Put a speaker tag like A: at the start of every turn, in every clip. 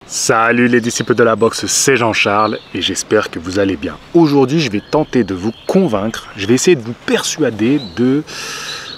A: Salut les disciples de la boxe, c'est Jean-Charles et j'espère que vous allez bien. Aujourd'hui, je vais tenter de vous convaincre, je vais essayer de vous persuader de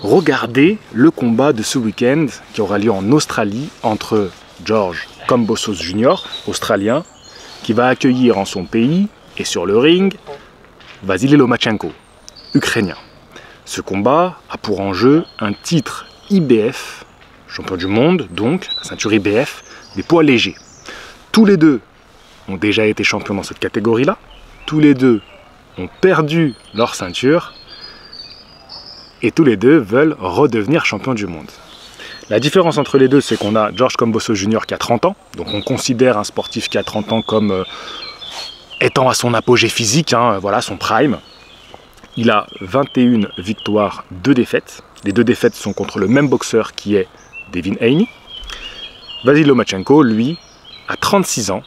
A: regarder le combat de ce week-end qui aura lieu en Australie entre George Kambosos Jr, australien, qui va accueillir en son pays et sur le ring Vasily Lomachenko, ukrainien. Ce combat a pour enjeu un titre IBF, champion du monde donc, la ceinture IBF des poids légers. Tous les deux ont déjà été champions dans cette catégorie-là. Tous les deux ont perdu leur ceinture. Et tous les deux veulent redevenir champions du monde. La différence entre les deux, c'est qu'on a George Kambosos Jr qui a 30 ans. Donc on considère un sportif qui a 30 ans comme étant à son apogée physique, voilà, son prime. Il a 21 victoires, 2 défaites. Les 2 défaites sont contre le même boxeur qui est Devin Haney. Vasily Lomachenko, lui, à 36 ans,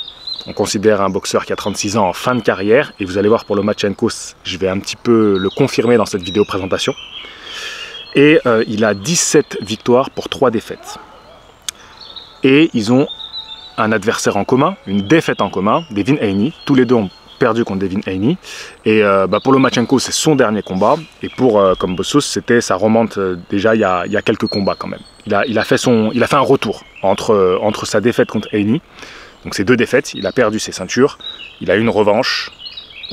A: on considère un boxeur qui a 36 ans en fin de carrière, et vous allez voir pour Lomachenko, je vais un petit peu le confirmer dans cette vidéo présentation, et il a 17 victoires pour 3 défaites. Et ils ont un adversaire en commun, une défaite en commun, Devin Haney, tous les deux ont perdu contre Devin Haney, et pour Lomachenko c'est son dernier combat, et pour Kambosos ça remonte déjà il y a quelques combats quand même. Il a fait un retour entre sa défaite contre Haney, donc ces 2 défaites, il a perdu ses ceintures, il a eu une revanche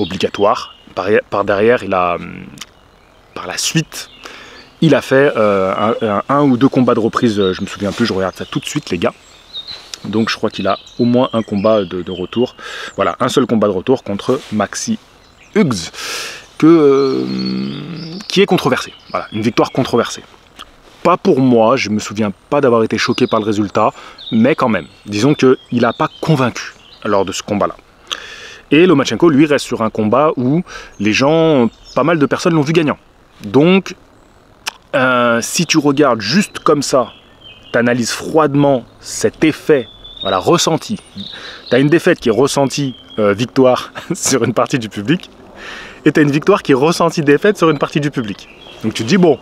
A: obligatoire, par derrière par la suite, il a fait un ou 2 combats de reprise, je me souviens plus, je regarde ça tout de suite les gars. Donc je crois qu'il a au moins un combat de retour. Voilà, un seul combat de retour contre Maxi Hughes, qui est controversé. Voilà, une victoire controversée. Pas pour moi, je ne me souviens pas d'avoir été choqué par le résultat, mais quand même, disons qu'il n'a pas convaincu lors de ce combat-là. Et Lomachenko, lui, reste sur un combat où les gens, pas mal de personnes l'ont vu gagnant. Donc, si tu regardes juste comme ça, tu analyses froidement cet effet, voilà, ressenti. Tu as une défaite qui est ressentie victoire sur une partie du public, et tu as une victoire qui est ressentie défaite sur une partie du public. Donc tu te dis, bon,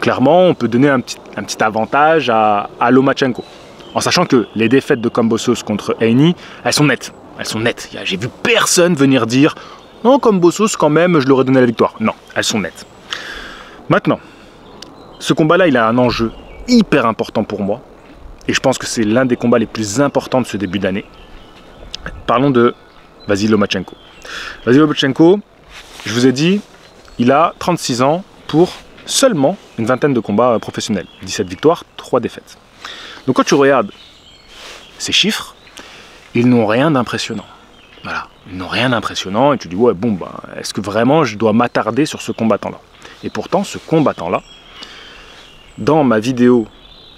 A: clairement, on peut donner un petit avantage à Lomachenko. En sachant que les défaites de Kambosos contre Haney, elles sont nettes. Elles sont nettes. J'ai vu personne venir dire, non, Kambosos, quand même, je leur ai donné la victoire. Non, elles sont nettes. Maintenant, ce combat-là, il a un enjeu hyper important pour moi, et je pense que c'est l'un des combats les plus importants de ce début d'année. Parlons de Vasily Lomachenko. Vasily Lomachenko, je vous ai dit, il a 36 ans pour seulement une vingtaine de combats professionnels, 17 victoires, 3 défaites. Donc quand tu regardes ces chiffres, ils n'ont rien d'impressionnant. Voilà, ils n'ont rien d'impressionnant, et tu dis, ouais, bon, est-ce que vraiment je dois m'attarder sur ce combattant-là? Et pourtant, ce combattant-là, dans ma vidéo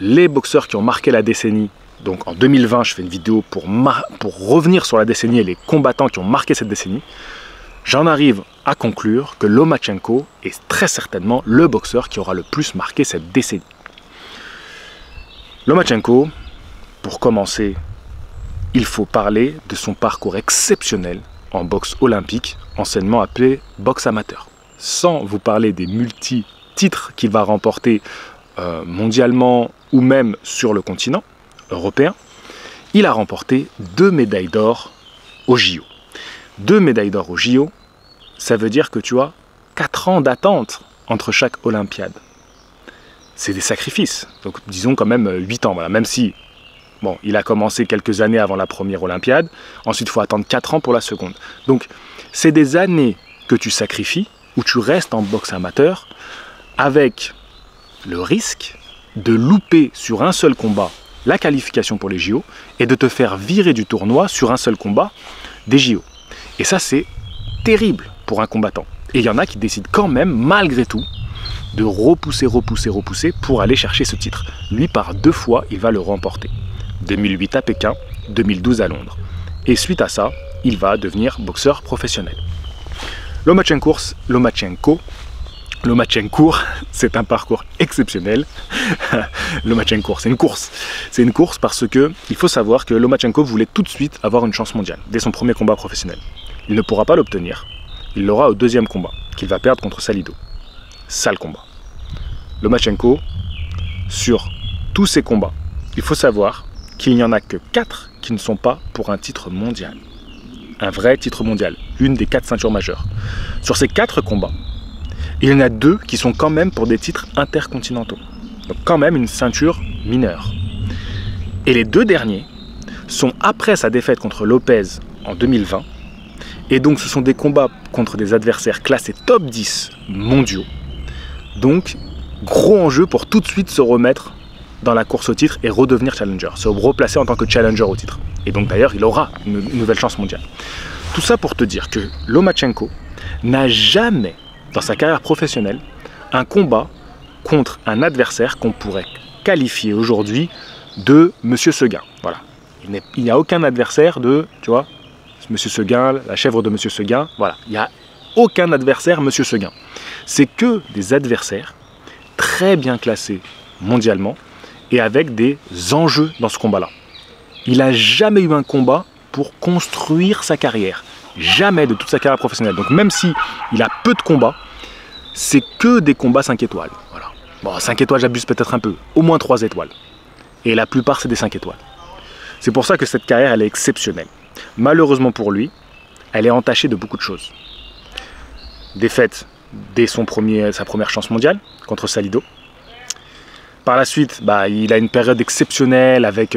A: les boxeurs qui ont marqué la décennie, donc en 2020 je fais une vidéo pour revenir sur la décennie et les combattants qui ont marqué cette décennie, j'en arrive à conclure que Lomachenko est très certainement le boxeur qui aura le plus marqué cette décennie. Lomachenko, pour commencer, il faut parler de son parcours exceptionnel en boxe olympique, anciennement appelé boxe amateur. Sans vous parler des multi-titres qu'il va remporter mondialement ou même sur le continent européen, il a remporté 2 médailles d'or au JO. 2 médailles d'or au JO, ça veut dire que tu as 4 ans d'attente entre chaque Olympiade. C'est des sacrifices, donc disons quand même 8 ans, voilà. Même si bon, il a commencé quelques années avant la première Olympiade, ensuite il faut attendre 4 ans pour la seconde. Donc c'est des années que tu sacrifies, où tu restes en boxe amateur, avec le risque de louper sur un seul combat la qualification pour les JO et de te faire virer du tournoi sur un seul combat des JO. Et ça, c'est terrible pour un combattant. Et il y en a qui décident quand même, malgré tout, de repousser pour aller chercher ce titre. Lui, par 2 fois, il va le remporter. 2008 à Pékin, 2012 à Londres. Et suite à ça, il va devenir boxeur professionnel. Lomachenko, c'est un parcours exceptionnel. Lomachenko, c'est une course. C'est une course parce que il faut savoir que Lomachenko voulait tout de suite avoir une chance mondiale dès son premier combat professionnel. Il ne pourra pas l'obtenir. Il l'aura au 2e combat, qu'il va perdre contre Salido. Sale combat. Lomachenko, sur tous ses combats, il faut savoir qu'il n'y en a que 4 qui ne sont pas pour un titre mondial. Un vrai titre mondial, une des 4 ceintures majeures. Sur ces 4 combats, il y en a 2 qui sont quand même pour des titres intercontinentaux. Donc quand même une ceinture mineure. Et les 2 derniers sont après sa défaite contre Lopez en 2020. Et donc ce sont des combats contre des adversaires classés top 10 mondiaux. Donc gros enjeu pour tout de suite se remettre dans la course au titre et redevenir challenger. Se replacer en tant que challenger au titre. Et donc d'ailleurs il aura une nouvelle chance mondiale. Tout ça pour te dire que Lomachenko n'a jamais dans sa carrière professionnelle un combat contre un adversaire qu'on pourrait qualifier aujourd'hui de Monsieur Seguin. Voilà. Il n'y a aucun adversaire de, tu vois, Monsieur Seguin, la chèvre de Monsieur Seguin. Voilà. Il n'y a aucun adversaire Monsieur Seguin. C'est que des adversaires très bien classés mondialement et avec des enjeux dans ce combat-là. Il n'a jamais eu un combat pour construire sa carrière. Jamais de toute sa carrière professionnelle. Donc même si il a peu de combats, c'est que des combats 5 étoiles. Voilà. Bon, 5 étoiles, j'abuse peut-être un peu. Au moins 3 étoiles. Et la plupart, c'est des 5 étoiles. C'est pour ça que cette carrière, elle est exceptionnelle. Malheureusement pour lui, elle est entachée de beaucoup de choses. Défaite dès sa première chance mondiale contre Salido. Par la suite, il a une période exceptionnelle avec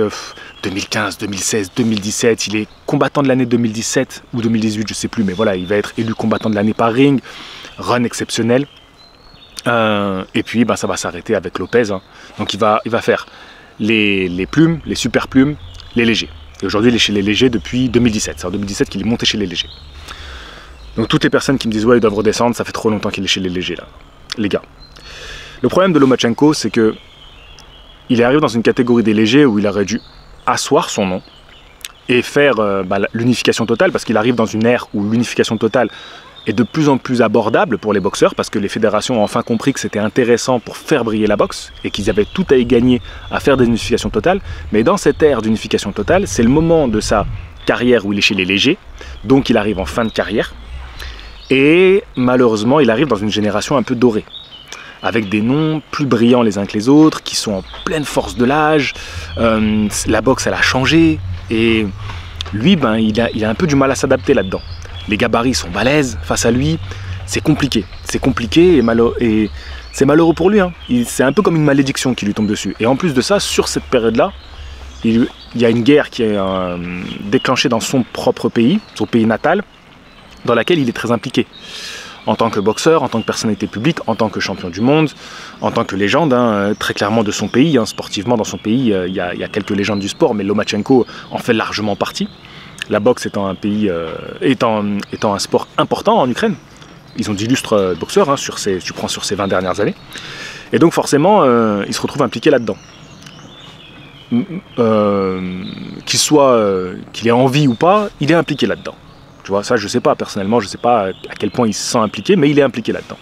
A: 2015, 2016, 2017. Il est combattant de l'année 2017 ou 2018, je ne sais plus. Mais voilà, il va être élu combattant de l'année par Ring. Run exceptionnel. Et puis, ça va s'arrêter avec Lopez. Hein. Donc, il va faire les plumes, les super plumes, les légers. Et aujourd'hui, il est chez les légers depuis 2017. C'est en 2017 qu'il est monté chez les légers. Donc, toutes les personnes qui me disent « Ouais, ils doivent redescendre », ça fait trop longtemps qu'il est chez les légers, là. Les gars. Le problème de Lomachenko, c'est que il arrive dans une catégorie des légers où il aurait dû asseoir son nom et faire l'unification totale, parce qu'il arrive dans une ère où l'unification totale est de plus en plus abordable pour les boxeurs, parce que les fédérations ont enfin compris que c'était intéressant pour faire briller la boxe, et qu'ils avaient tout à y gagner à faire des unifications totales. Mais dans cette ère d'unification totale, c'est le moment de sa carrière où il est chez les légers, donc il arrive en fin de carrière, et malheureusement il arrive dans une génération un peu dorée, avec des noms plus brillants les uns que les autres, qui sont en pleine force de l'âge. La boxe, elle a changé, et lui, il a un peu du mal à s'adapter là-dedans. Les gabarits sont balèzes face à lui, c'est compliqué. C'est compliqué et c'est malheureux pour lui. Hein. C'est un peu comme une malédiction qui lui tombe dessus. Et en plus de ça, sur cette période-là, il y a une guerre qui est déclenchée dans son propre pays, son pays natal, dans laquelle il est très impliqué. En tant que boxeur, en tant que personnalité publique, en tant que champion du monde, en tant que légende, hein, très clairement de son pays. Hein, sportivement, dans son pays, il y a quelques légendes du sport, mais Lomachenko en fait largement partie. La boxe étant étant un sport important en Ukraine. Ils ont d'illustres boxeurs, hein, tu prends sur ces 20 dernières années. Et donc forcément, il se retrouve impliqué là-dedans. Qu'il ait envie ou pas, il est impliqué là-dedans. Tu vois, ça je sais pas, personnellement, je sais pas à quel point il se sent impliqué, mais il est impliqué là-dedans.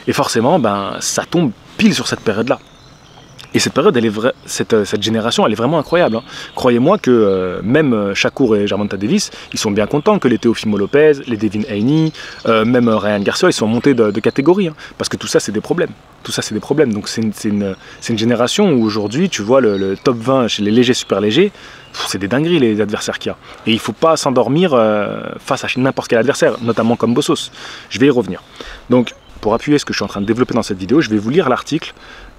A: Et forcément, ça tombe pile sur cette période-là. Et cette période, cette génération, elle est vraiment incroyable. Hein. Croyez-moi que même Shakur et Gervonta Davis, ils sont bien contents que les Teofimo Lopez, les Devin Haney, même Ryan Garcia, ils sont montés de catégorie. Hein, parce que tout ça, c'est des problèmes. Tout ça, c'est des problèmes. Donc c'est une génération où aujourd'hui, tu vois, le top 20 chez les légers, super légers, c'est des dingueries les adversaires qu'il y a. Et il ne faut pas s'endormir face à n'importe quel adversaire, notamment comme Bossos. Je vais y revenir. Donc, pour appuyer ce que je suis en train de développer dans cette vidéo, je vais vous lire l'article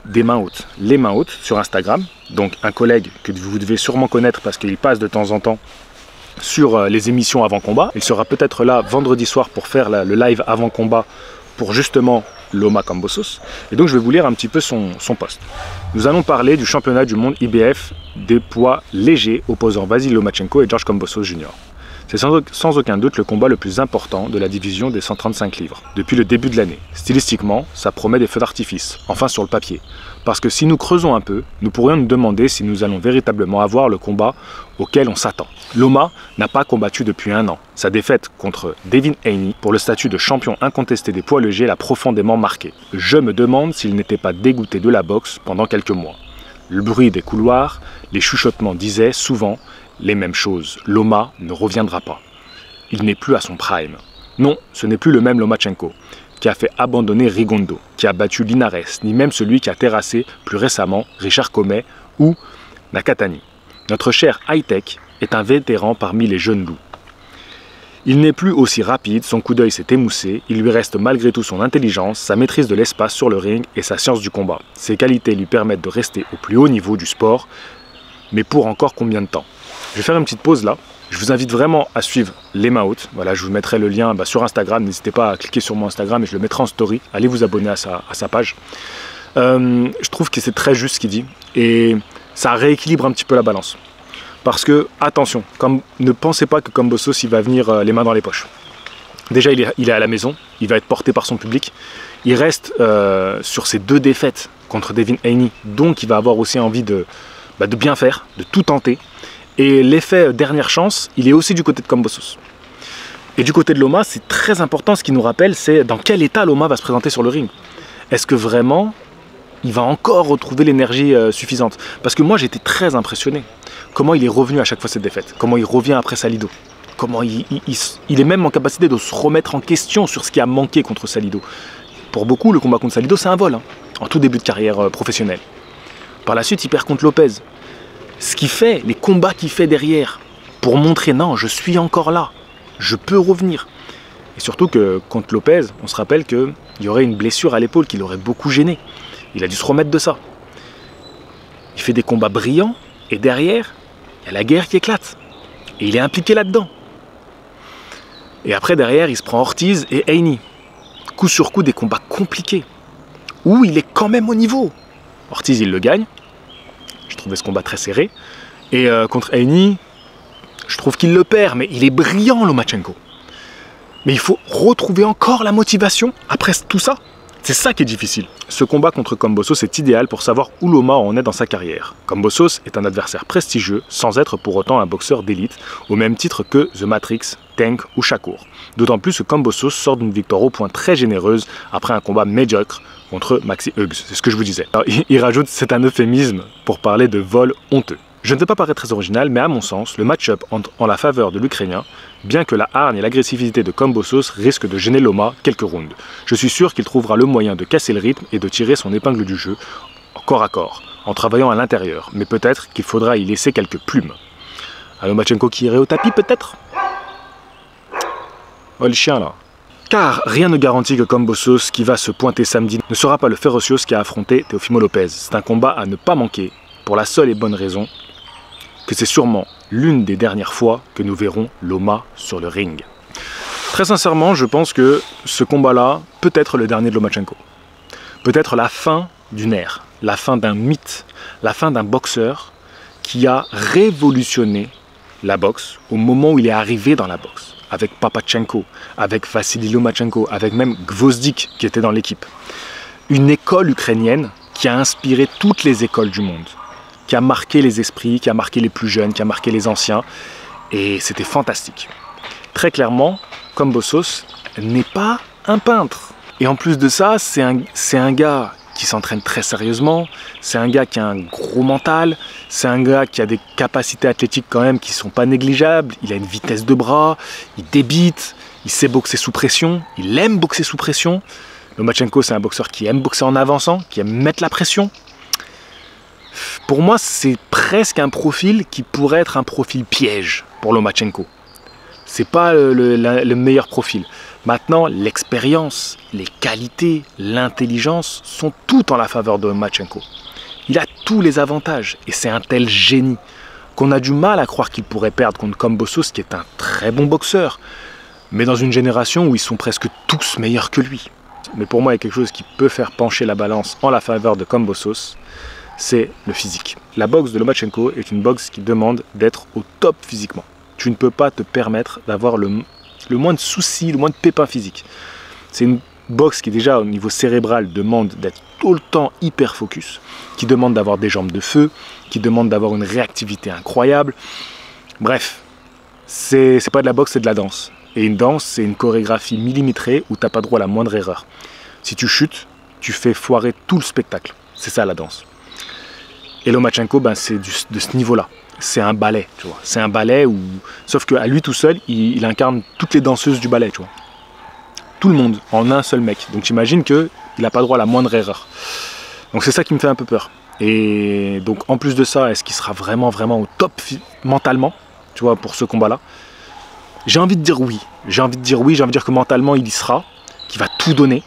A: des mains hautes. Les mains hautes sur Instagram. Donc un collègue que vous devez sûrement connaître parce qu'il passe de temps en temps sur les émissions avant combat. Il sera peut-être là vendredi soir pour faire le live avant combat pour justement Loma Kambosos. Et donc je vais vous lire un petit peu son post. Nous allons parler du championnat du monde IBF des poids légers opposant Vasyl Lomachenko et George Kambosos Jr. C'est sans aucun doute le combat le plus important de la division des 135 livres depuis le début de l'année. Stylistiquement, ça promet des feux d'artifice, enfin sur le papier. Parce que si nous creusons un peu, nous pourrions nous demander si nous allons véritablement avoir le combat auquel on s'attend. Loma n'a pas combattu depuis 1 an. Sa défaite contre Devin Haney pour le statut de champion incontesté des poids légers l'a profondément marqué. Je me demande s'il n'était pas dégoûté de la boxe pendant quelques mois. Le bruit des couloirs, les chuchotements disaient souvent les mêmes choses. Loma ne reviendra pas. Il n'est plus à son prime. Non, ce n'est plus le même Lomachenko qui a fait abandonner Rigondeaux, qui a battu Linares, ni même celui qui a terrassé plus récemment Richard Commey ou Nakatani. Notre cher high-tech est un vétéran parmi les jeunes loups. Il n'est plus aussi rapide, son coup d'œil s'est émoussé, il lui reste malgré tout son intelligence, sa maîtrise de l'espace sur le ring et sa science du combat. Ces qualités lui permettent de rester au plus haut niveau du sport, mais pour encore combien de temps? Je vais faire une petite pause là. Je vous invite vraiment à suivre les mains hautes. Voilà, je vous mettrai le lien sur Instagram. N'hésitez pas à cliquer sur mon Instagram et je le mettrai en story. Allez vous abonner à sa page. Je trouve que c'est très juste ce qu'il dit et ça rééquilibre un petit peu la balance. Parce que, attention, ne pensez pas que Kambosos il va venir les mains dans les poches. Déjà, il est à la maison, il va être porté par son public. Il reste sur ses 2 défaites contre Devin Haney, donc il va avoir aussi envie de bien faire, de tout tenter. Et l'effet dernière chance, il est aussi du côté de Kambosos. Et du côté de Loma, c'est très important, ce qu'il nous rappelle, c'est dans quel état Loma va se présenter sur le ring. Est-ce que vraiment, il va encore retrouver l'énergie suffisante? Parce que moi, j'étais très impressionné. Comment il est revenu à chaque fois cette défaite, comment il revient après Salido, comment il est même en capacité de se remettre en question sur ce qui a manqué contre Salido. Pour beaucoup, le combat contre Salido, c'est un vol, hein, en tout début de carrière professionnelle. Par la suite, il perd contre Lopez. Ce qu'il fait, les combats qu'il fait derrière, pour montrer non, je suis encore là, je peux revenir. Et surtout que contre Lopez, on se rappelle qu'il y aurait une blessure à l'épaule qui l'aurait beaucoup gêné. Il a dû se remettre de ça. Il fait des combats brillants, et derrière, il y a la guerre qui éclate. Et il est impliqué là-dedans. Et après, derrière, il se prend Ortiz et Haney. Coup sur coup, des combats compliqués. Où il est quand même au niveau. Ortiz, il le gagne. Je trouvais ce combat très serré. Et contre Haney, je trouve qu'il le perd. Mais il est brillant, Lomachenko. Mais il faut retrouver encore la motivation après tout ça. C'est ça qui est difficile. Ce combat contre Kambosos est idéal pour savoir où Loma en est dans sa carrière. Kambosos est un adversaire prestigieux, sans être pour autant un boxeur d'élite, au même titre que The Matrix, Tank ou Shakur. D'autant plus que Kambosos sort d'une victoire au point très généreuse après un combat médiocre contre Maxi Hughes. C'est ce que je vous disais. Alors, il rajoute, c'est un euphémisme pour parler de vol honteux. Je ne vais pas paraître très original, mais à mon sens, le match-up en la faveur de l'Ukrainien, bien que la hargne et l'agressivité de Kambosos risquent de gêner Loma quelques rounds. Je suis sûr qu'il trouvera le moyen de casser le rythme et de tirer son épingle du jeu, corps à corps, en travaillant à l'intérieur, mais peut-être qu'il faudra y laisser quelques plumes. Un Lomachenko qui irait au tapis, peut-être? Oh, le chien, là. Car rien ne garantit que Kambosos, qui va se pointer samedi, ne sera pas le Ferocious qui a affronté Teofimo Lopez. C'est un combat à ne pas manquer, pour la seule et bonne raison que c'est sûrement l'une des dernières fois que nous verrons Loma sur le ring. Très sincèrement, je pense que ce combat-là peut être le dernier de Lomachenko. Peut-être la fin d'une ère, la fin d'un mythe, la fin d'un boxeur qui a révolutionné la boxe au moment où il est arrivé dans la boxe, avec Papachenko, avec Vassili Lomachenko, avec même Gvozdyk qui était dans l'équipe. Une école ukrainienne qui a inspiré toutes les écoles du monde, qui a marqué les esprits, qui a marqué les plus jeunes, qui a marqué les anciens. Et c'était fantastique. Très clairement, Kambosos n'est pas un peintre. Et en plus de ça, c'est un gars qui s'entraîne très sérieusement, c'est un gars qui a un gros mental, c'est un gars qui a des capacités athlétiques quand même qui ne sont pas négligeables, il a une vitesse de bras, il débite, il sait boxer sous pression, il aime boxer sous pression. Lomachenko, c'est un boxeur qui aime boxer en avançant, qui aime mettre la pression. Pour moi, c'est presque un profil qui pourrait être un profil piège pour Lomachenko. C'est pas le meilleur profil. Maintenant, l'expérience, les qualités, l'intelligence sont toutes en la faveur de Lomachenko. Il a tous les avantages et c'est un tel génie qu'on a du mal à croire qu'il pourrait perdre contre Kambosos, qui est un très bon boxeur, mais dans une génération où ils sont presque tous meilleurs que lui. Mais pour moi, il y a quelque chose qui peut faire pencher la balance en la faveur de Kambosos, c'est le physique. La boxe de Lomachenko est une boxe qui demande d'être au top physiquement. Tu ne peux pas te permettre d'avoir le moins de soucis, le moins de pépins physiques. C'est une boxe qui déjà au niveau cérébral demande d'être tout le temps hyper focus, qui demande d'avoir des jambes de feu, qui demande d'avoir une réactivité incroyable. Bref, c'est pas de la boxe, c'est de la danse. Et une danse, c'est une chorégraphie millimétrée où tu n'as pas droit à la moindre erreur. Si tu chutes, tu fais foirer tout le spectacle. C'est ça la danse. Et Lomachenko, c'est de ce niveau-là. C'est un ballet, tu vois. C'est un ballet où... Sauf qu'à lui tout seul, il incarne toutes les danseuses du ballet, tu vois. Tout le monde, en un seul mec. Donc j'imagine qu'il n'a pas droit à la moindre erreur. Donc c'est ça qui me fait un peu peur. Et donc en plus de ça, est-ce qu'il sera vraiment au top mentalement? tu vois, pour ce combat-là? J'ai envie de dire oui. J'ai envie de dire oui, j'ai envie de dire que mentalement, il y sera, qu'il va tout donner.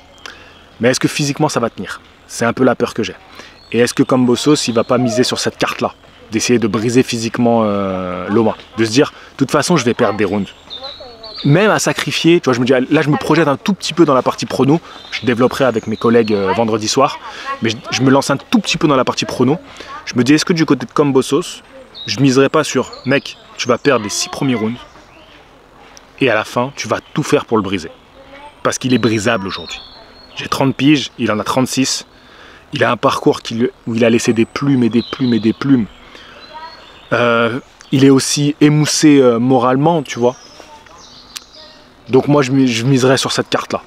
A: Mais est-ce que physiquement, ça va tenir? C'est un peu la peur que j'ai. Et est-ce que Kambosos, il va pas miser sur cette carte-là? D'essayer de briser physiquement Loma. De se dire, de toute façon, je vais perdre des rounds. Même à sacrifier, tu vois, je me dis, là, je me projette un tout petit peu dans la partie prono. Je développerai avec mes collègues vendredi soir. Mais je me lance un tout petit peu dans la partie prono. Je me dis, est-ce que du côté de Kambosos, je miserai pas sur, mec, tu vas perdre les 6 premiers rounds. Et à la fin, tu vas tout faire pour le briser. Parce qu'il est brisable aujourd'hui. J'ai 30 piges, il en a 36. Il a un parcours où il a laissé des plumes et des plumes et des plumes. Il est aussi émoussé moralement, tu vois. Donc moi, je miserais sur cette carte-là.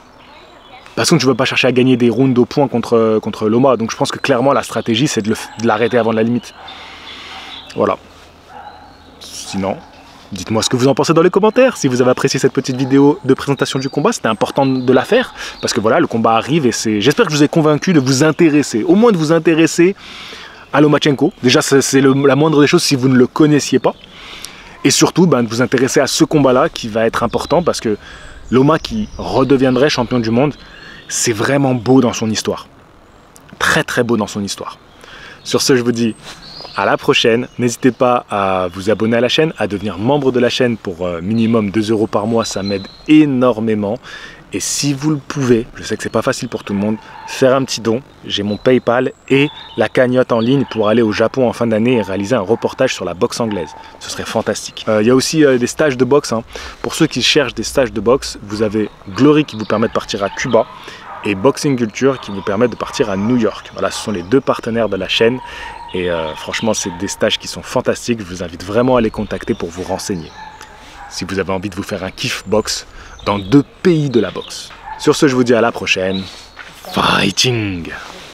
A: Parce que je ne veux pas chercher à gagner des rounds au point contre Loma. Donc je pense que clairement, la stratégie, c'est de l'arrêter avant la limite. Voilà. Sinon, dites-moi ce que vous en pensez dans les commentaires. Si vous avez apprécié cette petite vidéo de présentation du combat, c'était important de la faire. Parce que voilà, le combat arrive et j'espère que je vous ai convaincu de vous intéresser. Au moins de vous intéresser à Lomachenko. Déjà, c'est la moindre des choses si vous ne le connaissiez pas. Et surtout, de vous intéresser à ce combat-là qui va être important parce que Loma qui redeviendrait champion du monde, c'est vraiment beau dans son histoire. Très très beau dans son histoire. Sur ce, je vous dis à la prochaine. N'hésitez pas à vous abonner à la chaîne, à devenir membre de la chaîne pour minimum 2 € par mois, ça m'aide énormément. Et si vous le pouvez, je sais que c'est pas facile pour tout le monde, faire un petit don. J'ai mon PayPal et la cagnotte en ligne pour aller au Japon en fin d'année et réaliser un reportage sur la boxe anglaise. Ce serait fantastique. Il y a aussi des stages de boxe. Pour ceux qui cherchent des stages de boxe, vous avez Glory qui vous permet de partir à Cuba et Boxing Culture qui vous permet de partir à New York. Voilà, ce sont les 2 partenaires de la chaîne. Et franchement, c'est des stages qui sont fantastiques. Je vous invite vraiment à les contacter pour vous renseigner. Si vous avez envie de vous faire un kiff boxe dans 2 pays de la boxe. Sur ce, je vous dis à la prochaine. Fighting!